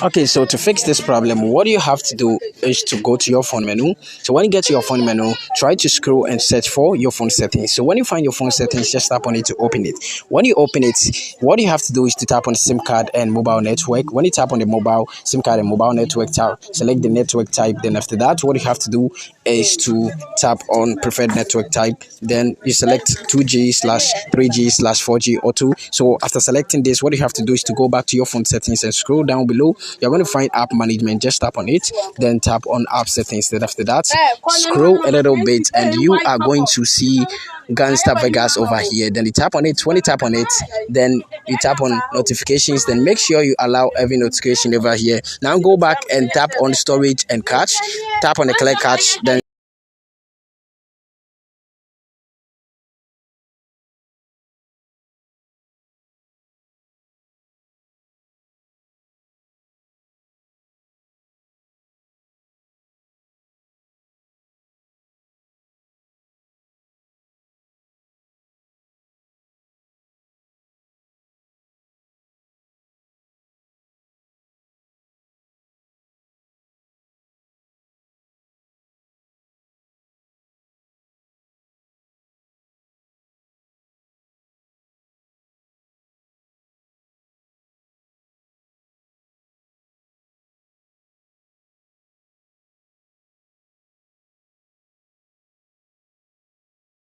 Okay, so to fix this problem, what you have to do is to go to your phone menu. So when you get to your phone menu, try to scroll and search for your phone settings. So when you find your phone settings, just tap on it to open it. When you open it, what you have to do is to tap on SIM card and mobile network. When you tap on the mobile SIM card and mobile network tab, select the network type. Then after that, what you have to do is to tap on preferred network type. Then you select 2G slash 3G slash 4G or 2. So after selecting this, what you have to do is to go back to your phone settings and scroll down below. You're going to find app management. Just tap on it. Then tap on app settings. Then after that, scroll a little bit and you are going to see Gangster Vegas over here. Then you tap on it. When you tap on it, then you tap on notifications. Then make sure you allow every notification over here. Now go back and tap on storage and cache. Tap on the clear cache. Then